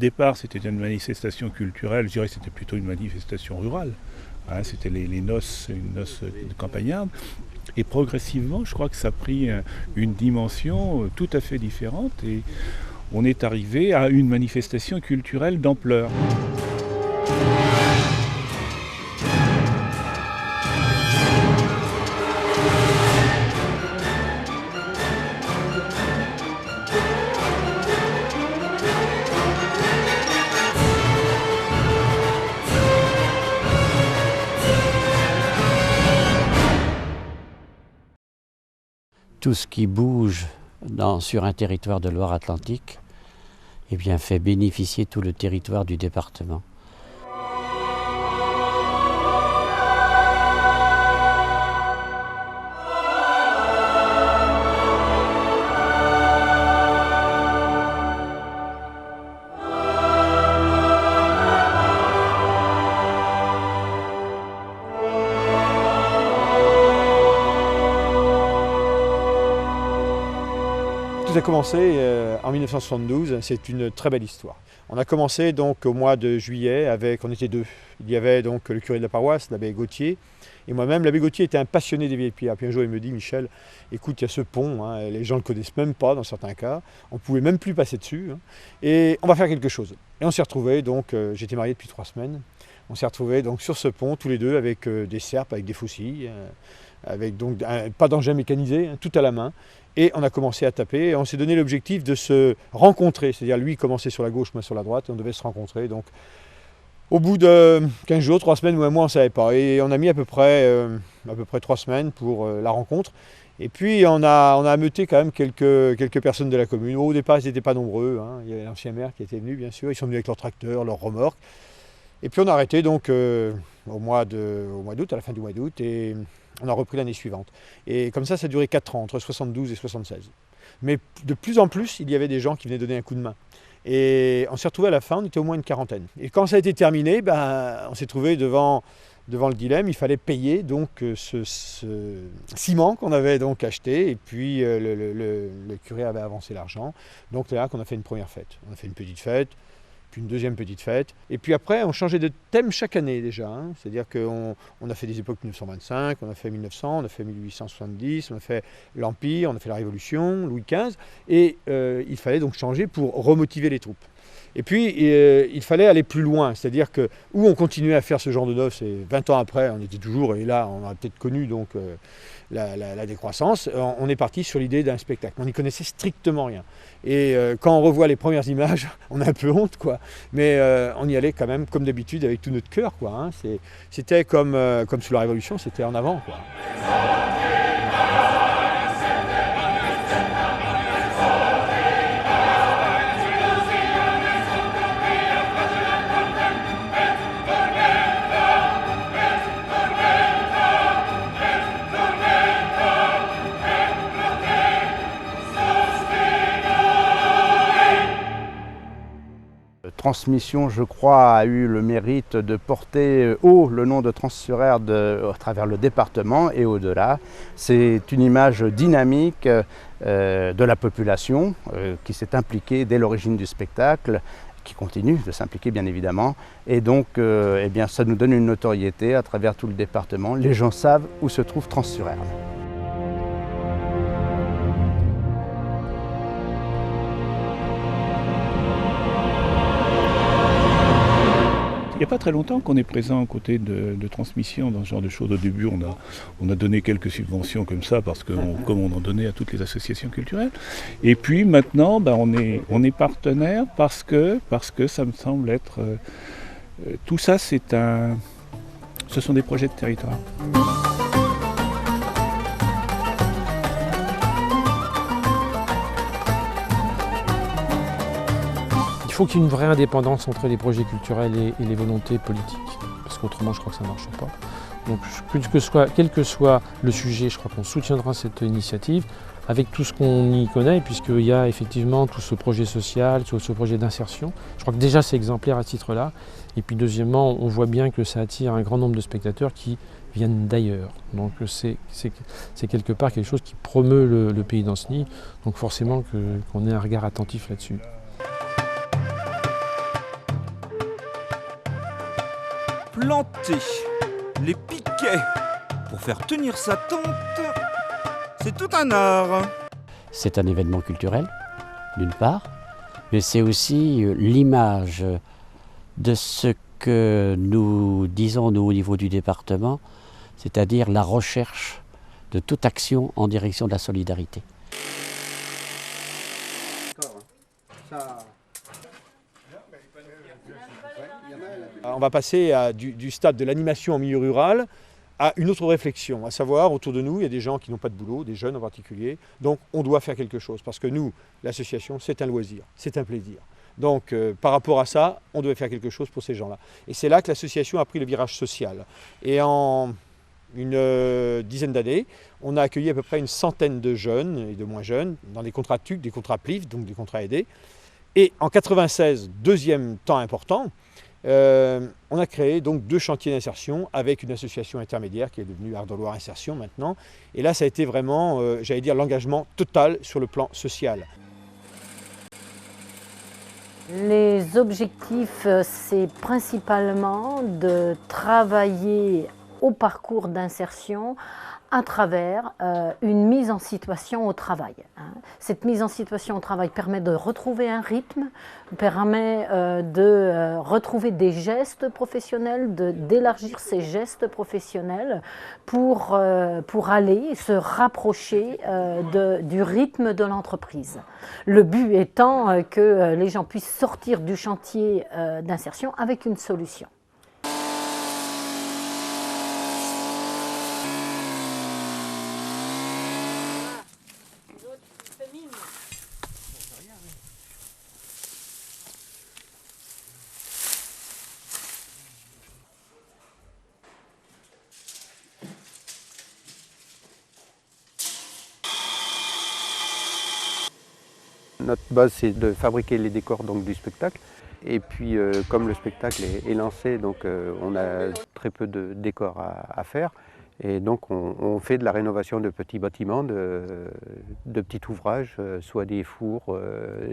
départ, c'était une manifestation culturelle, je dirais que c'était plutôt une manifestation rurale. Hein, c'était les noces, une noce campagnarde. Et progressivement, je crois que ça a pris une dimension tout à fait différente et on est arrivé à une manifestation culturelle d'ampleur. Tout ce qui bouge sur un territoire de Loire-Atlantique eh bien, fait bénéficier tout le territoire du département. Tout a commencé en 1972, c'est une très belle histoire. On a commencé donc au mois de juillet avec, on était deux. Il y avait donc le curé de la paroisse, l'abbé Gauthier, et moi-même. L'abbé Gauthier était un passionné des vieilles pierres. Puis un jour il me dit, Michel, écoute, il y a ce pont, hein, les gens ne le connaissent même pas dans certains cas, on ne pouvait même plus passer dessus, hein, et on va faire quelque chose. Et on s'est retrouvés, donc j'étais marié depuis 3 semaines, on s'est retrouvés donc sur ce pont tous les deux avec des serpes, avec des faucilles, avec donc pas d'engin mécanisé, hein, tout à la main. Et on a commencé à taper et on s'est donné l'objectif de se rencontrer. C'est-à-dire lui commençait sur la gauche, moi sur la droite, et on devait se rencontrer. Donc au bout de 15 jours, 3 semaines ou un mois, on ne savait pas. Et on a mis à peu près 3 semaines pour la rencontre. Et puis on a ameuté quand même quelques personnes de la commune. Au départ, ils n'étaient pas nombreux, hein. Il y avait l'ancien maire qui était venu, bien sûr. Ils sont venus avec leurs tracteurs, leurs remorques. Et puis on a arrêté donc au mois d'août, à la fin du mois d'août. Et on a repris l'année suivante. Et comme ça a duré 4 ans, entre 72 et 76. Mais de plus en plus, il y avait des gens qui venaient donner un coup de main. Et on s'est retrouvés à la fin, on était au moins une quarantaine. Et quand ça a été terminé, on s'est trouvé devant le dilemme, il fallait payer donc ce ciment qu'on avait donc acheté. Et puis le curé avait avancé l'argent. Donc c'est là qu'on a fait une première fête. On a fait une petite fête, puis une deuxième petite fête. Et puis après, on changeait de thème chaque année déjà. Hein. C'est-à-dire qu'on a fait des époques 1925, on a fait 1900, on a fait 1870, on a fait l'Empire, on a fait la Révolution, Louis XV. Et il fallait donc changer pour remotiver les troupes. Et puis, il fallait aller plus loin. C'est-à-dire que où on continuait à faire ce genre de noces, et 20 ans après, on était toujours, et là, on a peut-être connu donc la décroissance, on est parti sur l'idée d'un spectacle. On n'y connaissait strictement rien. Et quand on revoit les premières images, on a un peu honte, quoi. Mais on y allait quand même, comme d'habitude, avec tout notre cœur, quoi. Hein. C'était comme sous la Révolution, c'était en avant, quoi. Transmission, je crois, a eu le mérite de porter haut le nom de Trans-sur-Erdre à travers le département et au-delà. C'est une image dynamique de la population qui s'est impliquée dès l'origine du spectacle, qui continue de s'impliquer bien évidemment. Et donc eh bien, ça nous donne une notoriété à travers tout le département. Les gens savent où se trouve Trans-sur-Erdre. Il n'y a pas très longtemps qu'on est présent aux côtés de transmission dans ce genre de choses. Au début, on a donné quelques subventions comme ça, parce que comme on en donnait à toutes les associations culturelles. Et puis maintenant, on est partenaire parce que ça me semble être... tout ça, ce sont des projets de territoire. Il faut qu'il y ait une vraie indépendance entre les projets culturels et les volontés politiques, parce qu'autrement je crois que ça ne marche pas. Donc quel que soit le sujet, je crois qu'on soutiendra cette initiative avec tout ce qu'on y connaît, puisqu'il y a effectivement tout ce projet social, tout ce projet d'insertion. Je crois que déjà c'est exemplaire à ce titre-là. Et puis deuxièmement, on voit bien que ça attire un grand nombre de spectateurs qui viennent d'ailleurs. Donc c'est quelque part quelque chose qui promeut le pays d'Ancenis, donc forcément qu'on ait un regard attentif là-dessus. planter les piquets pour faire tenir sa tente, c'est tout un art. C'est un événement culturel, d'une part, mais c'est aussi l'image de ce que nous disons, nous, au niveau du département, c'est-à-dire la recherche de toute action en direction de la solidarité. On va passer du stade de l'animation en milieu rural à une autre réflexion, à savoir, autour de nous, il y a des gens qui n'ont pas de boulot, des jeunes en particulier, donc on doit faire quelque chose, parce que nous, l'association, c'est un loisir, c'est un plaisir. Donc par rapport à ça, on devait faire quelque chose pour ces gens-là. Et c'est là que l'association a pris le virage social. Et en une dizaine d'années, on a accueilli à peu près une centaine de jeunes et de moins jeunes dans des contrats TUC, des contrats PLIF, donc des contrats aidés. Et en 96, deuxième temps important, on a créé donc 2 chantiers d'insertion avec une association intermédiaire qui est devenue Ardent-Loire Insertion maintenant. Et là, ça a été vraiment, j'allais dire, l'engagement total sur le plan social. Les objectifs, c'est principalement de travailler au parcours d'insertion à travers une mise en situation au travail. Cette mise en situation au travail permet de retrouver un rythme, permet de retrouver des gestes professionnels, d'élargir ces gestes professionnels pour aller se rapprocher du rythme de l'entreprise. Le but étant que les gens puissent sortir du chantier d'insertion avec une solution. Notre base, c'est de fabriquer les décors donc, du spectacle. Et puis, comme le spectacle est lancé, donc, on a très peu de décors à faire. Et donc, on fait de la rénovation de petits bâtiments, de petits ouvrages, soit des fours,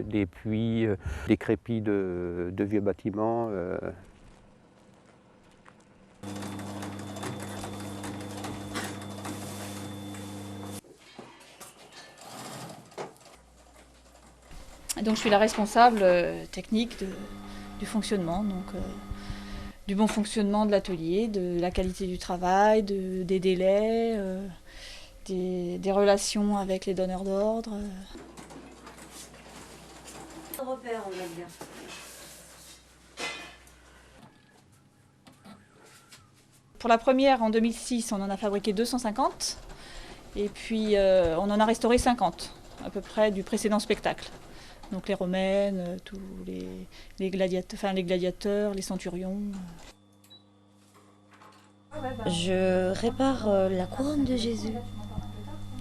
des puits, des crépis de vieux bâtiments. Donc je suis la responsable technique du fonctionnement, donc du bon fonctionnement de l'atelier, de la qualité du travail, des délais, des relations avec les donneurs d'ordre. Repère, on va dire. Pour la première, en 2006, on en a fabriqué 250, et puis on en a restauré 50, à peu près du précédent spectacle. Donc les romaines, tous les gladiateurs, les centurions. Je répare la couronne de Jésus.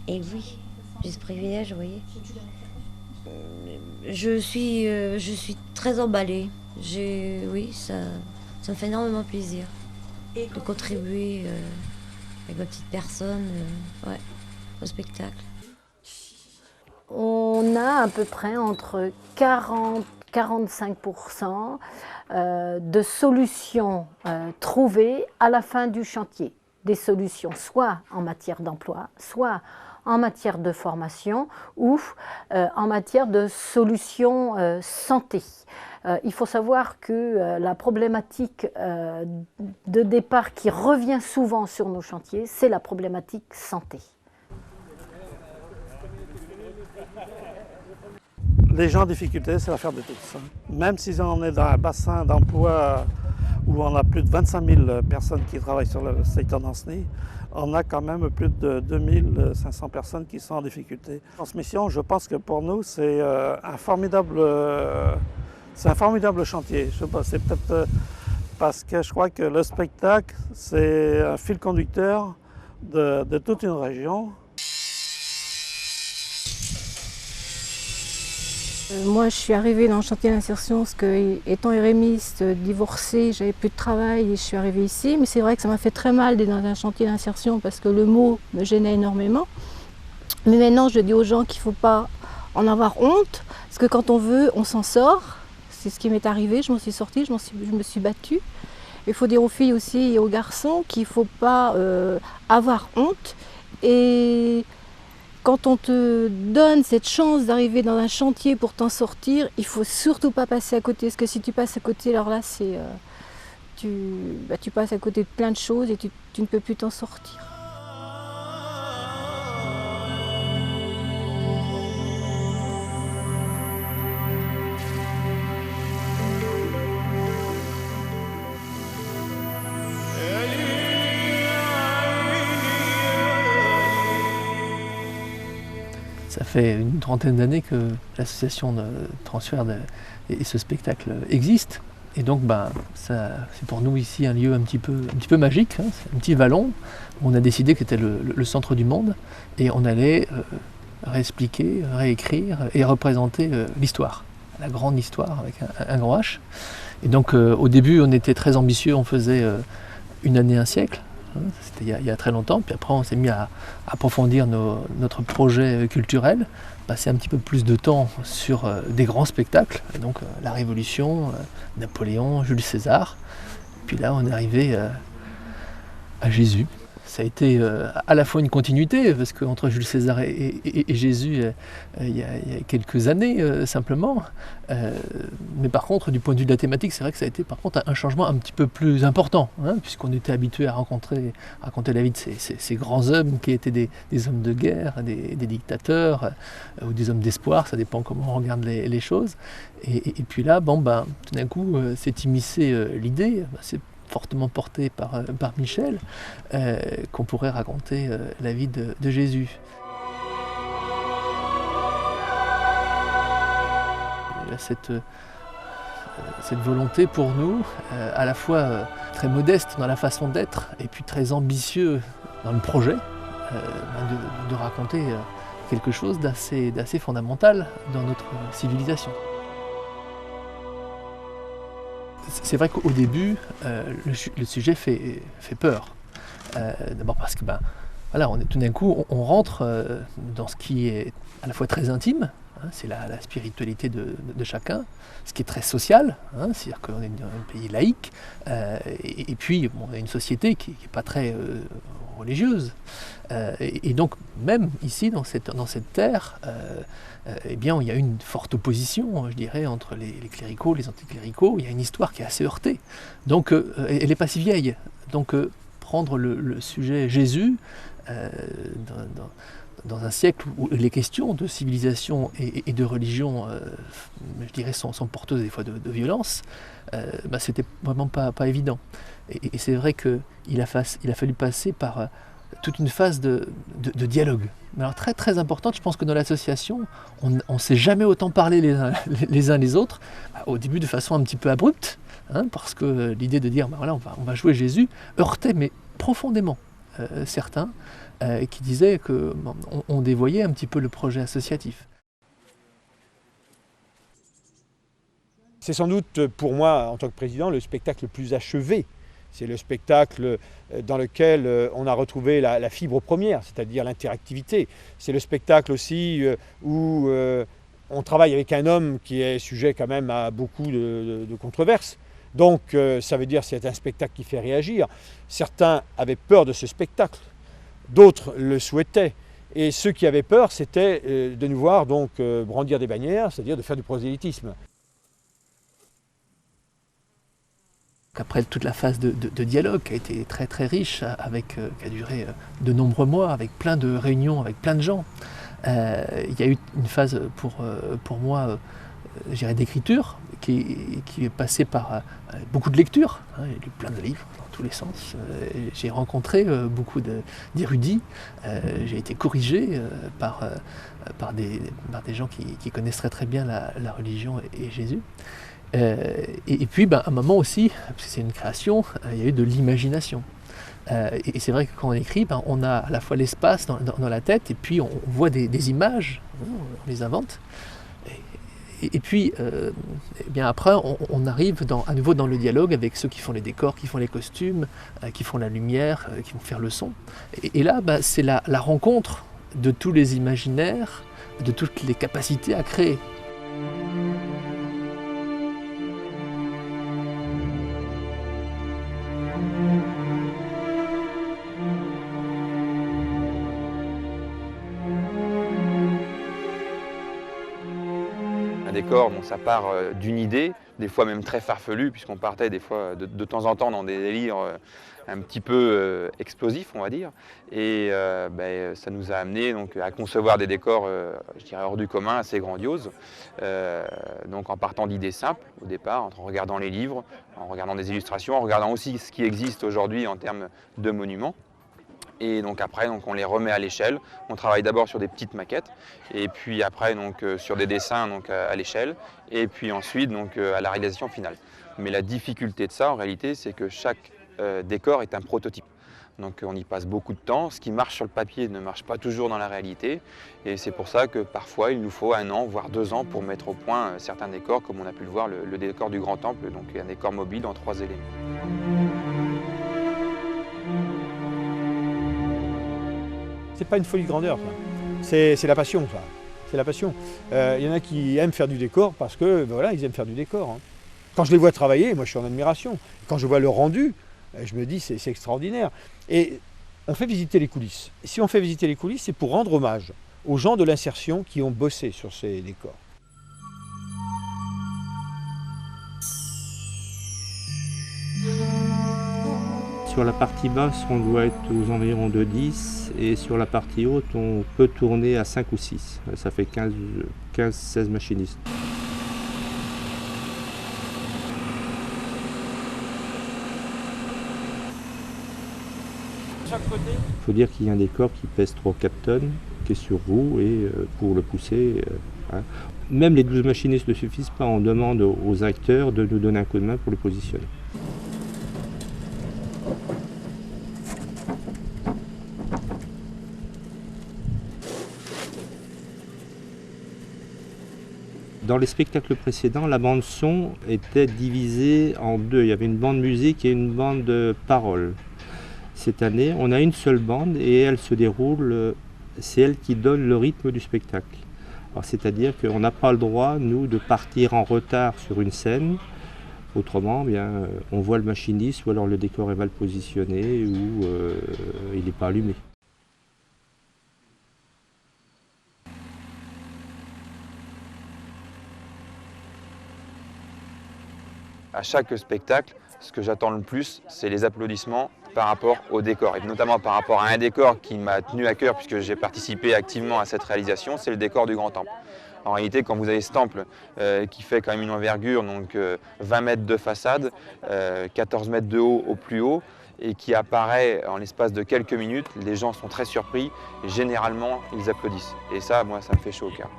Et oui, j'ai ce privilège, vous voyez. Je suis très emballée. Oui, ça me fait énormément plaisir de contribuer avec ma petite personne au spectacle. On a à peu près entre 40-45% de solutions trouvées à la fin du chantier. Des solutions soit en matière d'emploi, soit en matière de formation ou en matière de solutions santé. Il faut savoir que la problématique de départ qui revient souvent sur nos chantiers, c'est la problématique santé. Les gens en difficulté, c'est l'affaire de tous. Même si on est dans un bassin d'emploi où on a plus de 25 000 personnes qui travaillent sur le secteur d'Ancenis, on a quand même plus de 2500 personnes qui sont en difficulté. Transmission, je pense que pour nous, c'est un formidable chantier. Je sais pas, c'est peut-être parce que je crois que le spectacle, c'est un fil conducteur de toute une région. Moi, je suis arrivée dans le chantier d'insertion parce que, étant érémiste, divorcée, j'avais plus de travail et je suis arrivée ici. Mais c'est vrai que ça m'a fait très mal d'être dans un chantier d'insertion parce que le mot me gênait énormément. Mais maintenant, je dis aux gens qu'il ne faut pas en avoir honte parce que quand on veut, on s'en sort. C'est ce qui m'est arrivé, je m'en suis sortie, je me suis battue. Il faut dire aux filles aussi et aux garçons qu'il ne faut pas avoir honte. Et quand on te donne cette chance d'arriver dans un chantier pour t'en sortir, il ne faut surtout pas passer à côté. Parce que si tu passes à côté, alors là, tu passes à côté de plein de choses et tu ne peux plus t'en sortir. Ça fait une trentaine d'années que l'association de transfert et ce spectacle existe. Et donc c'est pour nous ici un lieu un petit peu magique, hein. C'est un petit vallon où on a décidé que c'était le centre du monde et on allait réexpliquer, réécrire et représenter l'histoire, la grande histoire avec un grand H. Et donc au début on était très ambitieux, on faisait une année, un siècle. C'était il y a très longtemps, puis après on s'est mis à approfondir notre projet culturel, passer un petit peu plus de temps sur des grands spectacles, et donc la Révolution, Napoléon, Jules César, puis là on est arrivé à Jésus. Ça a été à la fois une continuité, parce qu'entre Jules César et Jésus, il y a quelques années simplement. Mais par contre, du point de vue de la thématique, c'est vrai que ça a été par contre un changement un petit peu plus important, hein, puisqu'on était habitué à raconter la vie de ces grands hommes qui étaient des hommes de guerre, des dictateurs, ou des hommes d'espoir, ça dépend comment on regarde les choses. Et puis là, tout d'un coup, s'est immiscée l'idée, c'est fortement porté par Michel, qu'on pourrait raconter la vie de Jésus. Il y a cette volonté pour nous, à la fois très modeste dans la façon d'être et puis très ambitieux dans le projet, de raconter quelque chose d'assez fondamental dans notre civilisation. C'est vrai qu'au début, le sujet fait peur. D'abord parce que tout d'un coup, on rentre dans ce qui est à la fois très intime, hein, c'est la spiritualité de chacun, ce qui est très social, hein, c'est-à-dire qu'on est dans un pays laïque, et puis on a une société qui n'est pas très religieuse. Et donc même ici, dans cette terre, il y a une forte opposition, je dirais, entre les cléricaux, les anticléricaux. Il y a une histoire qui est assez heurtée. Donc elle n'est pas si vieille. Donc prendre le sujet Jésus dans un siècle où les questions de civilisation et de religion, je dirais, sont porteuses des fois de violence, c'était vraiment pas évident. Et c'est vrai qu'il a fallu passer par toute une phase de dialogue. Alors très très importante, je pense que dans l'association, on ne s'est jamais autant parlé les uns les autres, au début de façon un petit peu abrupte, hein, parce que l'idée de dire on va jouer Jésus heurtait mais profondément certains qui disaient qu'on dévoyait un petit peu le projet associatif. C'est sans doute pour moi, en tant que président, le spectacle le plus achevé. C'est le spectacle dans lequel on a retrouvé la fibre première, c'est-à-dire l'interactivité. C'est le spectacle aussi où on travaille avec un homme qui est sujet quand même à beaucoup de controverses. Donc ça veut dire que c'est un spectacle qui fait réagir. Certains avaient peur de ce spectacle, d'autres le souhaitaient. Et ceux qui avaient peur, c'était de nous voir donc brandir des bannières, c'est-à-dire de faire du prosélytisme. Après toute la phase de dialogue qui a été très très riche, qui a duré de nombreux mois, avec plein de réunions, avec plein de gens, il y a eu une phase pour moi, je dirais, d'écriture, qui est passée par beaucoup de lectures. Hein, j'ai lu plein de livres dans tous les sens. J'ai rencontré beaucoup d'érudits. J'ai été corrigé par des gens qui connaissent très très bien la religion et Jésus. Et puis à un moment aussi, parce que c'est une création, il y a eu de l'imagination. Et c'est vrai que quand on écrit, on a à la fois l'espace dans la tête, et puis on voit des images, on les invente. Et puis après, on arrive à nouveau dans le dialogue avec ceux qui font les décors, qui font les costumes, qui font la lumière, qui vont faire le son. Et là, c'est la rencontre de tous les imaginaires, de toutes les capacités à créer. Un décor, bon, ça part d'une idée, des fois même très farfelue, puisqu'on partait des fois de temps en temps dans des délires un petit peu explosifs, on va dire. Et ça nous a amené donc, à concevoir des décors, je dirais, hors du commun, assez grandioses. Donc en partant d'idées simples au départ, en regardant les livres, en regardant des illustrations, en regardant aussi ce qui existe aujourd'hui en termes de monuments. Et donc après, on les remet à l'échelle. On travaille d'abord sur des petites maquettes, et puis après sur des dessins à l'échelle, et puis ensuite à la réalisation finale. Mais la difficulté de ça, en réalité, c'est que chaque décor est un prototype. Donc on y passe beaucoup de temps. Ce qui marche sur le papier ne marche pas toujours dans la réalité. Et c'est pour ça que parfois, il nous faut 1 an, voire 2 ans pour mettre au point certains décors, comme on a pu le voir, le décor du Grand Temple, donc un décor mobile en 3 éléments. C'est pas une folie de grandeur, c'est la passion, ça. C'est la passion. Il y en a qui aiment faire du décor parce que, voilà, ils aiment faire du décor. Hein. Quand je les vois travailler, moi je suis en admiration. Quand je vois le rendu, je me dis c'est extraordinaire. Et on fait visiter les coulisses. Et si on fait visiter les coulisses, c'est pour rendre hommage aux gens de l'insertion qui ont bossé sur ces décors. Sur la partie basse, on doit être aux environs de 10 et sur la partie haute, on peut tourner à 5 ou 6. Ça fait 15-16 machinistes. Il faut dire qu'il y a un décor qui pèse 3-4 tonnes, qui est sur roue et pour le pousser, même les 12 machinistes ne suffisent pas. On demande aux acteurs de nous donner un coup de main pour le positionner. Dans les spectacles précédents, la bande son était divisée en 2. Il y avait une bande musique et une bande de paroles. Cette année, on a une seule bande et elle se déroule, c'est elle qui donne le rythme du spectacle. C'est-à-dire qu'on n'a pas le droit, nous, de partir en retard sur une scène. Autrement, on voit le machiniste ou alors le décor est mal positionné ou il n'est pas allumé. À chaque spectacle, ce que j'attends le plus, c'est les applaudissements par rapport au décor, et notamment par rapport à un décor qui m'a tenu à cœur puisque j'ai participé activement à cette réalisation, c'est le décor du Grand Temple. En réalité, quand vous avez ce temple qui fait quand même une envergure, donc 20 mètres de façade, 14 mètres de haut au plus haut, et qui apparaît en l'espace de quelques minutes, les gens sont très surpris et généralement ils applaudissent. Et ça, moi, ça me fait chaud au cœur.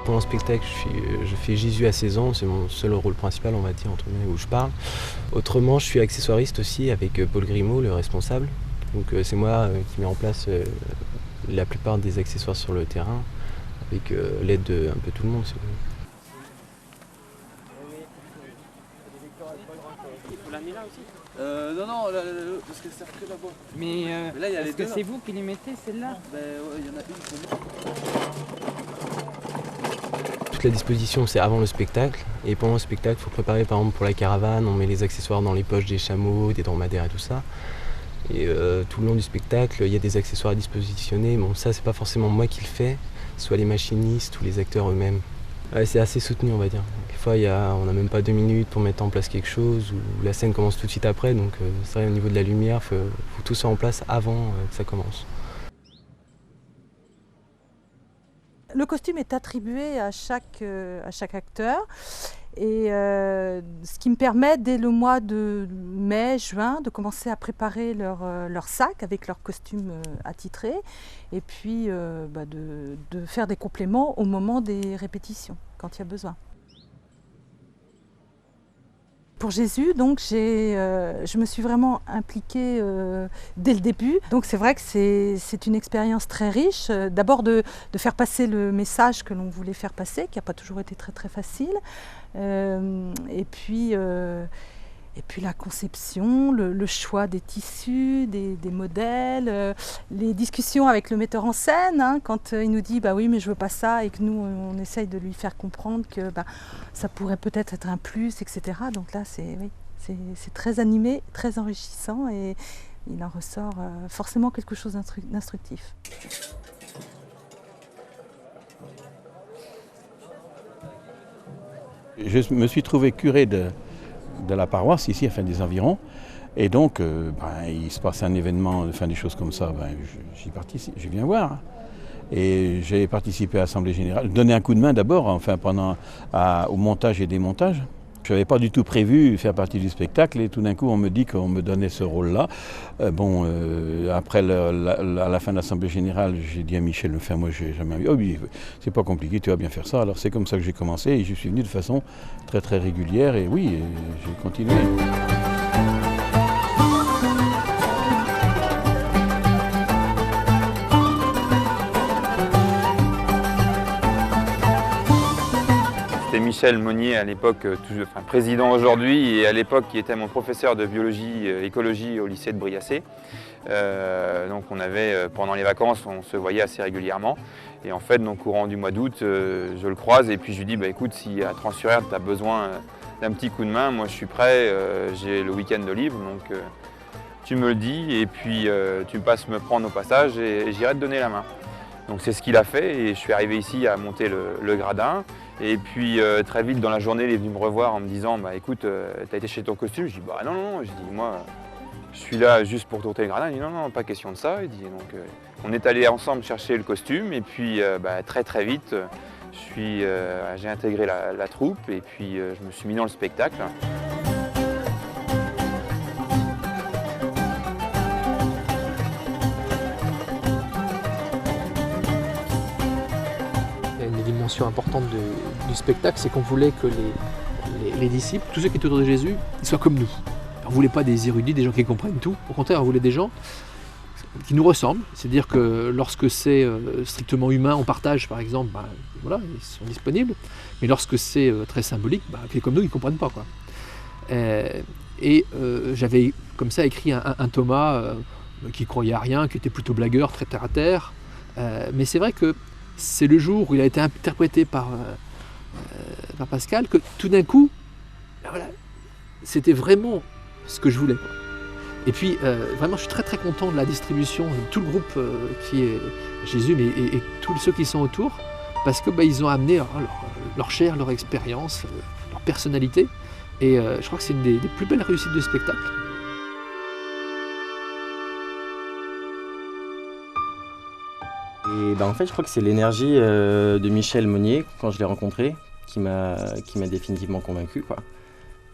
Pour mon spectacle, je fais Jésus à 16 ans, c'est mon seul rôle principal, on va dire, entre guillemets, où je parle. Autrement, je suis accessoiriste aussi avec Paul Grimaud, le responsable. Donc c'est moi qui mets en place la plupart des accessoires sur le terrain, avec l'aide de un peu tout le monde. Non, parce que ça sert que là-bas. Mais là, il y a les deux. Est-ce que c'est vous qui les mettez, celle-là? Il y en a une pour moi. Toute la disposition, c'est avant le spectacle. Et pendant le spectacle, il faut préparer, par exemple, pour la caravane, on met les accessoires dans les poches des chameaux, des dromadaires et tout ça. Et tout le long du spectacle, il y a des accessoires à dispositionner. Bon, ça, c'est pas forcément moi qui le fais, soit les machinistes ou les acteurs eux-mêmes. Ouais, c'est assez soutenu, on va dire. Des fois, on n'a même pas 2 minutes pour mettre en place quelque chose, ou la scène commence tout de suite après. Donc, c'est vrai, au niveau de la lumière, il faut tout ça en place avant que ça commence. Le costume est attribué à chaque acteur et ce qui me permet dès le mois de mai, juin de commencer à préparer leur sac avec leur costume attitré et puis de faire des compléments au moment des répétitions quand il y a besoin. Pour Jésus, donc, je me suis vraiment impliquée dès le début. Donc c'est vrai que c'est une expérience très riche. D'abord de faire passer le message que l'on voulait faire passer, qui n'a pas toujours été très très facile. Et puis Et puis la conception, le choix des tissus, des modèles, les discussions avec le metteur en scène, hein, quand il nous dit bah oui mais je veux pas ça et que nous on essaye de lui faire comprendre que ça pourrait peut-être être un plus, etc. Donc là c'est très animé, très enrichissant et il en ressort forcément quelque chose d'instructif. Je me suis trouvé curé de la paroisse ici, enfin des environs, et donc il se passe un événement, enfin des choses comme ça, j'y participe, je viens voir. Hein. Et j'ai participé à l'Assemblée Générale, donné un coup de main d'abord, enfin au montage et démontage. Je n'avais pas du tout prévu faire partie du spectacle et tout d'un coup on me dit qu'on me donnait ce rôle-là. Après à la fin de l'Assemblée Générale, j'ai dit à Michel, enfin moi j'ai jamais vu, oh oui, c'est pas compliqué, tu vas bien faire ça. Alors c'est comme ça que j'ai commencé et je suis venu de façon très très régulière et oui, j'ai continué. C'était Michel Monnier à l'époque, président aujourd'hui, et à l'époque qui était mon professeur de biologie écologie au lycée de Briassé. Donc on avait, pendant les vacances, on se voyait assez régulièrement. Et en fait, au courant du mois d'août, je le croise et puis je lui dis écoute, si à Trans-sur-Erdre tu as besoin d'un petit coup de main, moi je suis prêt, j'ai le week-end de libre, donc tu me le dis et puis tu passes me prendre au passage et j'irai te donner la main. Donc c'est ce qu'il a fait et je suis arrivé ici à monter le gradin. Et puis très vite dans la journée, il est venu me revoir en me disant écoute, t'as été chez ton costume? Je dis non, je dis moi je suis là juste pour tourner le gradin. Il dit non, pas question de ça. Il dit donc on est allé ensemble chercher le costume et puis très vite j'ai intégré la troupe et puis je me suis mis dans le spectacle. Importante du spectacle, c'est qu'on voulait que les disciples, tous ceux qui étaient autour de Jésus, ils soient comme nous. On ne voulait pas des érudits, des gens qui comprennent tout. Au contraire, on voulait des gens qui nous ressemblent. C'est-à-dire que lorsque c'est strictement humain, on partage par exemple, voilà, ils sont disponibles. Mais lorsque c'est très symbolique, qui est comme nous, ils ne comprennent pas, quoi. J'avais comme ça écrit un Thomas qui croyait à rien, qui était plutôt blagueur, très terre à terre. Mais c'est vrai que c'est le jour où il a été interprété par Pascal que tout d'un coup, voilà, c'était vraiment ce que je voulais. Et puis vraiment, je suis très très content de la distribution de tout le groupe qui est Jésus et tous ceux qui sont autour, parce que ils ont amené leur chair, leur expérience, leur personnalité. Et je crois que c'est une des plus belles réussites du spectacle. Et en fait, je crois que c'est l'énergie de Michel Monnier, quand je l'ai rencontré, qui m'a définitivement convaincu, quoi.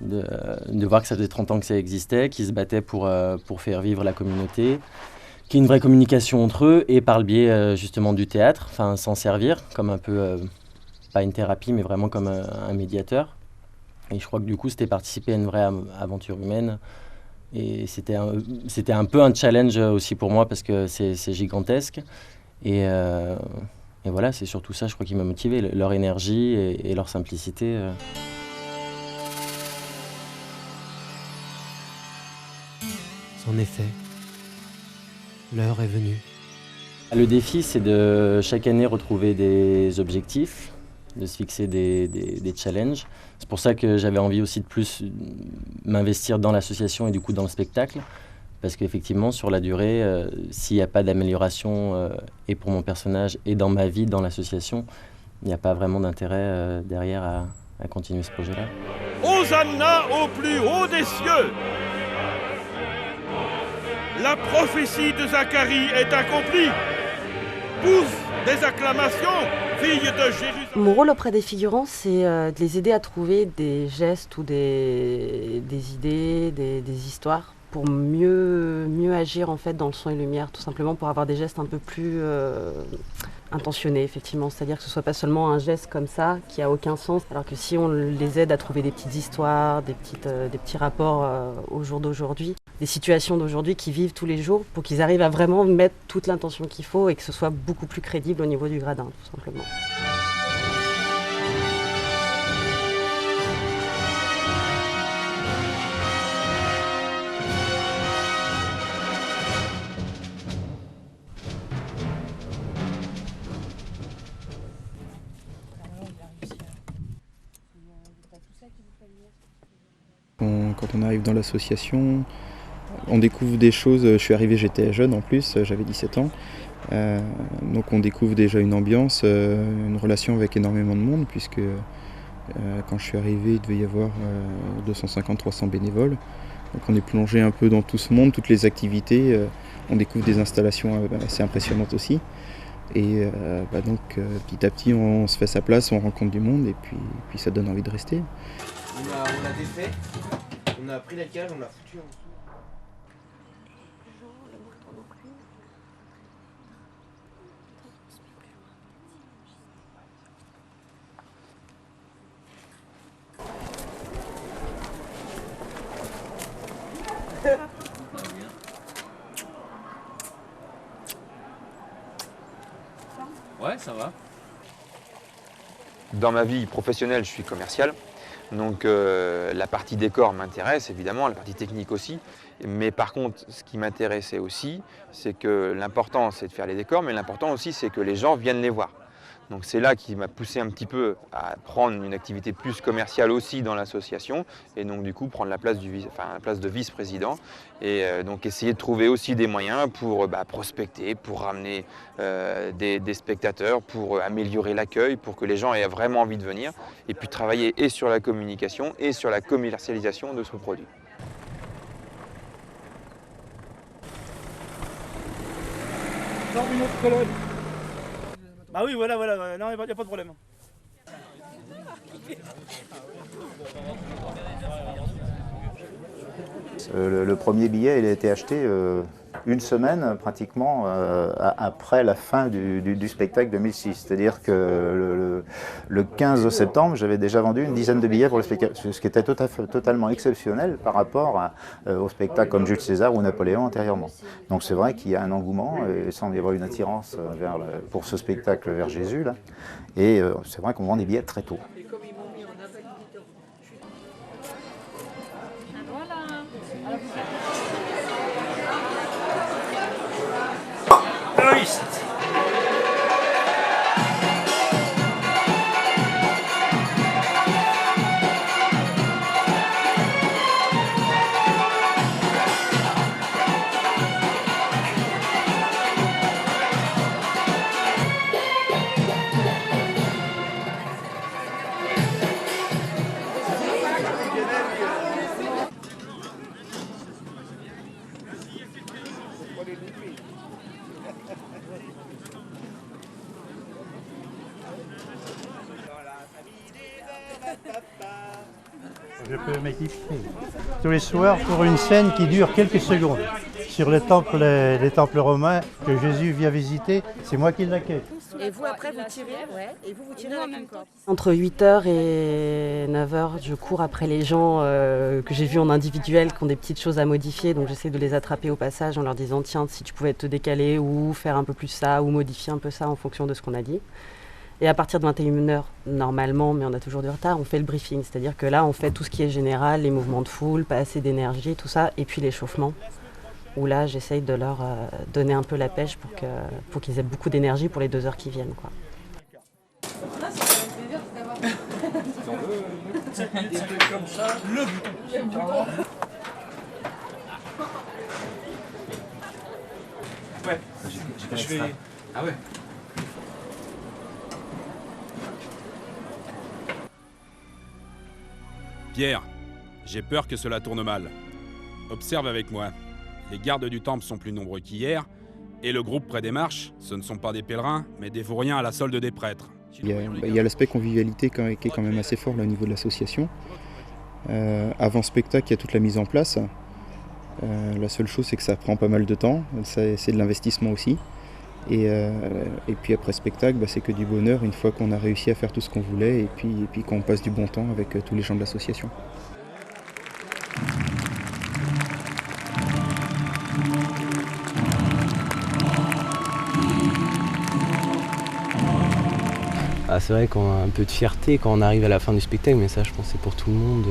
De voir que ça faisait 30 ans que ça existait, qu'ils se battaient pour faire vivre la communauté, qu'il y ait une vraie communication entre eux, et par le biais justement du théâtre, s'en servir, comme un peu, pas une thérapie, mais vraiment comme un médiateur. Et je crois que du coup, c'était participer à une vraie aventure humaine. Et c'était un peu un challenge aussi pour moi, parce que c'est gigantesque. Et voilà, c'est surtout ça, je crois, qui m'a motivé, leur énergie et leur simplicité. En effet, l'heure est venue. Le défi, c'est de chaque année retrouver des objectifs, de se fixer des challenges. C'est pour ça que j'avais envie aussi de plus m'investir dans l'association et du coup dans le spectacle. Parce qu'effectivement, sur la durée, s'il n'y a pas d'amélioration et pour mon personnage et dans ma vie, dans l'association, il n'y a pas vraiment d'intérêt derrière à continuer ce projet-là. Hosanna au plus haut des cieux! La prophétie de Zacharie est accomplie. Pousse des acclamations, fille de Jérusalem. Mon rôle auprès des figurants, c'est de les aider à trouver des gestes ou des idées, des histoires pour mieux agir en fait dans le son et lumière, tout simplement pour avoir des gestes un peu plus intentionnés, effectivement. C'est-à-dire que ce soit pas seulement un geste comme ça qui a aucun sens, alors que si on les aide à trouver des petites histoires, des petits rapports au jour d'aujourd'hui, des situations d'aujourd'hui qu'ils vivent tous les jours, pour qu'ils arrivent à vraiment mettre toute l'intention qu'il faut et que ce soit beaucoup plus crédible au niveau du gradin, tout simplement. quand on arrive dans l'association, on découvre des choses. Je suis arrivé, j'étais jeune en plus, j'avais 17 ans. Donc on découvre déjà une ambiance, une relation avec énormément de monde, puisque quand je suis arrivé, il devait y avoir 250-300 bénévoles. Donc on est plongé un peu dans tout ce monde, toutes les activités. On découvre des installations assez impressionnantes aussi. Et donc petit à petit on se fait sa place, on rencontre du monde et puis ça donne envie de rester. On a défait, on a pris la cage, on l'a foutu en dessous. Ouais, ça va. Dans ma vie professionnelle, je suis commercial. Donc la partie décor m'intéresse évidemment, la partie technique aussi. Mais par contre, ce qui m'intéressait aussi, c'est que l'important c'est de faire les décors, mais l'important aussi c'est que les gens viennent les voir. Donc c'est là qui m'a poussé un petit peu à prendre une activité plus commerciale aussi dans l'association et donc du coup prendre la place, de vice-président et donc essayer de trouver aussi des moyens pour prospecter, pour ramener des spectateurs, pour améliorer l'accueil, pour que les gens aient vraiment envie de venir et puis travailler et sur la communication et sur la commercialisation de ce produit. Dans une autre colonne. Bah oui, voilà, non, il n'y a pas de problème. Le premier billet il a été acheté une semaine pratiquement après la fin du spectacle 2006. C'est-à-dire que le 15 septembre, j'avais déjà vendu une dizaine de billets pour le spectacle, ce qui était totalement exceptionnel par rapport au spectacle comme Jules César ou Napoléon antérieurement. Donc c'est vrai qu'il y a un engouement, et il semble y avoir une attirance pour ce spectacle vers Jésus. Là. Et c'est vrai qu'on vend des billets très tôt. Je peux m'équiper tous les soirs pour une scène qui dure quelques secondes. Sur les temples romains que Jésus vient visiter, c'est moi qui l'accueille. Et vous après vous tirez, et vous tirez en même temps. Entre 8h et 9h, je cours après les gens que j'ai vus en individuel, qui ont des petites choses à modifier, donc j'essaie de les attraper au passage en leur disant tiens, si tu pouvais te décaler ou faire un peu plus ça ou modifier un peu ça en fonction de ce qu'on a dit. Et à partir de 21h, normalement, mais on a toujours du retard, on fait le briefing. C'est-à-dire que là, on fait tout ce qui est général, les mouvements de foule, pas assez d'énergie, tout ça, et puis l'échauffement, où là, j'essaye de leur donner un peu la pêche pour qu'ils aient beaucoup d'énergie pour les 2 heures qui viennent, quoi. Des trucs comme ça, le bouton. Ouais, je vais... Ah ouais. Pierre, j'ai peur que cela tourne mal. Observe avec moi. Les gardes du temple sont plus nombreux qu'hier, et le groupe près des marches, ce ne sont pas des pèlerins, mais des vauriens à la solde des prêtres. Il y a l'aspect convivialité qui est quand même assez fort là, au niveau de l'association. Avant spectacle, il y a toute la mise en place. La seule chose, c'est que ça prend pas mal de temps. C'est de l'investissement aussi. Et puis après spectacle, c'est que du bonheur une fois qu'on a réussi à faire tout ce qu'on voulait et puis qu'on passe du bon temps avec tous les gens de l'association. C'est vrai qu'on a un peu de fierté quand on arrive à la fin du spectacle, mais ça je pense c'est pour tout le monde.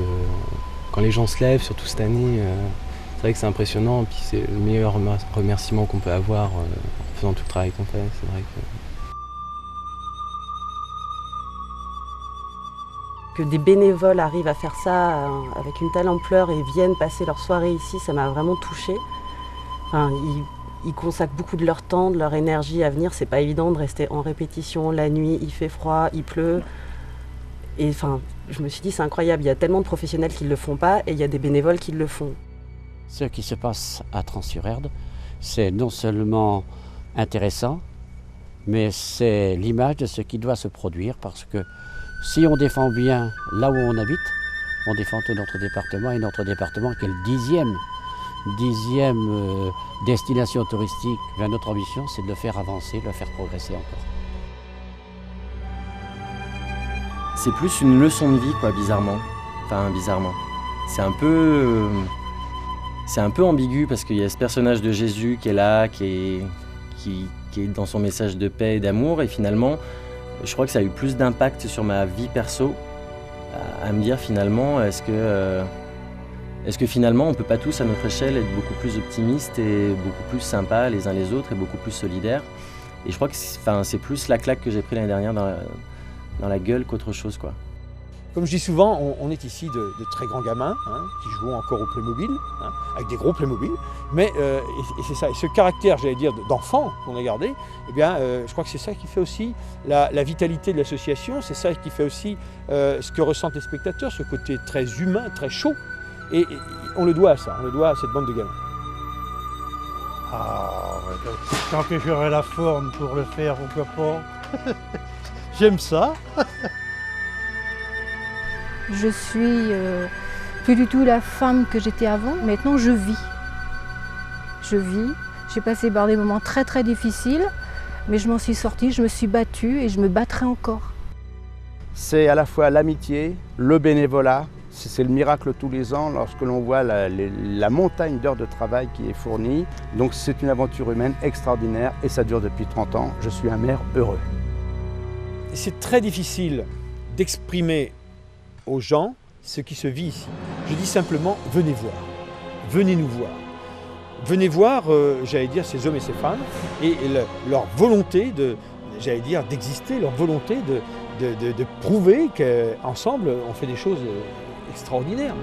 Quand les gens se lèvent, surtout cette année, c'est vrai que c'est impressionnant, et puis c'est le meilleur remerciement qu'on peut avoir en faisant tout le travail qu'on fait. C'est vrai que... Que des bénévoles arrivent à faire ça avec une telle ampleur et viennent passer leur soirée ici, ça m'a vraiment touchée. Enfin, ils consacrent beaucoup de leur temps, de leur énergie à venir. C'est pas évident de rester en répétition la nuit, il fait froid, il pleut. Et enfin, je me suis dit, c'est incroyable, il y a tellement de professionnels qui ne le font pas et il y a des bénévoles qui le font. Ce qui se passe à Trans-sur-Erdre, c'est non seulement intéressant, mais c'est l'image de ce qui doit se produire parce que si on défend bien là où on habite, on défend tout notre département et notre département qui est le dixième destination touristique. Bien, notre ambition, c'est de le faire avancer, de le faire progresser encore. C'est plus une leçon de vie, quoi, bizarrement. Enfin, bizarrement. C'est un peu ambigu parce qu'il y a ce personnage de Jésus qui est là, qui est dans son message de paix et d'amour. Et finalement, je crois que ça a eu plus d'impact sur ma vie perso à me dire finalement, est-ce que finalement on ne peut pas tous à notre échelle être beaucoup plus optimistes et beaucoup plus sympas les uns les autres et beaucoup plus solidaires. Et je crois que c'est plus la claque que j'ai pris l'année dernière dans la gueule qu'autre chose, quoi. Comme je dis souvent, on est ici de très grands gamins qui jouent encore au Playmobil, avec des gros Playmobil. Mais et c'est ça, et ce caractère, j'allais dire, d'enfant qu'on a gardé, eh bien, je crois que c'est ça qui fait aussi la vitalité de l'association, c'est ça qui fait aussi ce que ressentent les spectateurs, ce côté très humain, très chaud. Et on le doit à ça, on le doit à cette bande de gamins. Ah, tant que j'aurai la forme pour le faire, pourquoi pas. J'aime ça. Je suis plus du tout la femme que j'étais avant. Maintenant, je vis. Je vis. J'ai passé par des moments très très difficiles, mais je m'en suis sortie, je me suis battue et je me battrai encore. C'est à la fois l'amitié, le bénévolat. C'est le miracle tous les ans lorsque l'on voit la montagne d'heures de travail qui est fournie. Donc c'est une aventure humaine extraordinaire et ça dure depuis 30 ans. Je suis un maire heureux. C'est très difficile d'exprimer aux gens ce qui se vit ici. Je dis simplement, venez voir, venez nous voir. Venez voir, j'allais dire, ces hommes et ces femmes et leur volonté d'exister, leur volonté de prouver qu'ensemble on fait des choses extraordinaires.